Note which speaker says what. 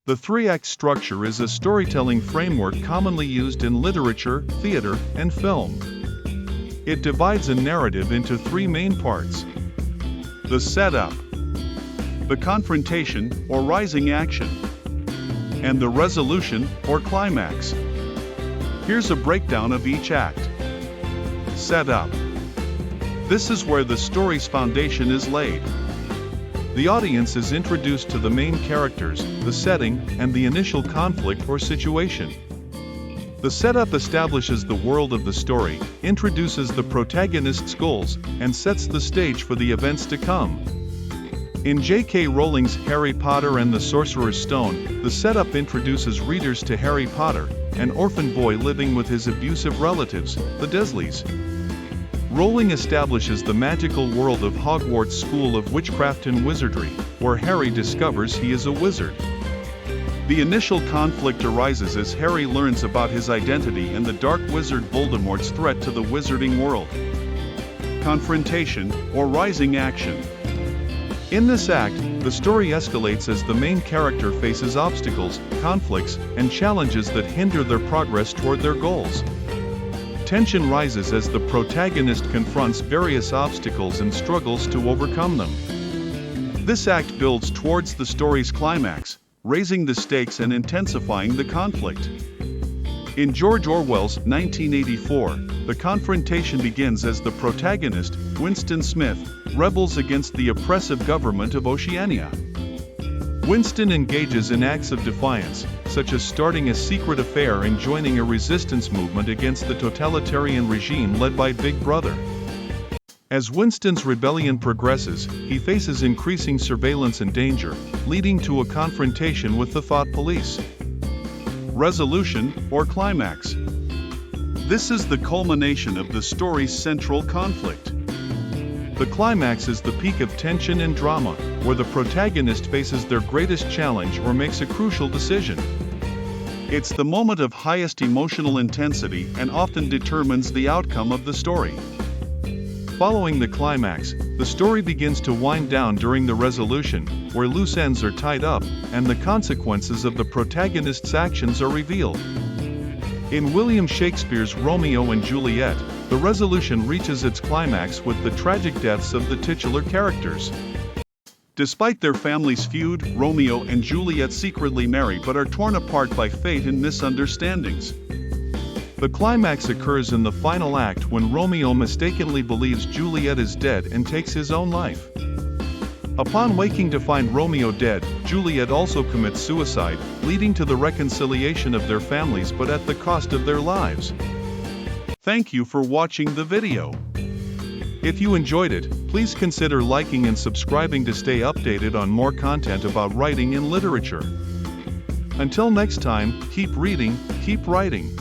Speaker 1: The three-act structure is a storytelling framework commonly used in literature, theater, and film. It divides a narrative into three main parts: the setup, the confrontation, or rising action, and the resolution, or climax. Here's a breakdown of each act. Setup. This is where the story's foundation is laid. The audience is introduced to the main characters, the setting, and the initial conflict or situation. The setup establishes the world of the story, introduces the protagonist's goals, and sets the stage for the events to come. In J.K. Rowling's Harry Potter and the Sorcerer's Stone, the setup introduces readers to Harry Potter, an orphan boy living with his abusive relatives, the Dursleys. Rowling establishes the magical world of Hogwarts School of Witchcraft and Wizardry, where Harry discovers he is a wizard. The initial conflict arises as Harry learns about his identity and the dark wizard Voldemort's threat to the wizarding world. Confrontation, or rising action. In this act, the story escalates as the main character faces obstacles, conflicts, and challenges that hinder their progress toward their goals. Tension rises as the protagonist confronts various obstacles and struggles to overcome them. This act builds towards the story's climax, raising the stakes and intensifying the conflict. In George Orwell's 1984, the confrontation begins as the protagonist, Winston Smith, rebels against the oppressive government of Oceania. Winston engages in acts of defiance, such as starting a secret affair and joining a resistance movement against the totalitarian regime led by Big Brother. As Winston's rebellion progresses, he faces increasing surveillance and danger, leading to a confrontation with the thought police. Resolution, or climax. This is the culmination of the story's central conflict. The climax is the peak of tension and drama, where the protagonist faces their greatest challenge or makes a crucial decision. It's the moment of highest emotional intensity and often determines the outcome of the story. Following the climax, the story begins to wind down during the resolution, where loose ends are tied up, and the consequences of the protagonist's actions are revealed. In William Shakespeare's Romeo and Juliet, the resolution reaches its climax with the tragic deaths of the titular characters. Despite their family's feud, Romeo and Juliet secretly marry but are torn apart by fate and misunderstandings. The climax occurs in the final act when Romeo mistakenly believes Juliet is dead and takes his own life. Upon waking to find Romeo dead, Juliet also commits suicide, leading to the reconciliation of their families but at the cost of their lives. Thank you for watching the video. If you enjoyed it, please consider liking and subscribing to stay updated on more content about writing and literature. Until next time, keep reading, keep writing.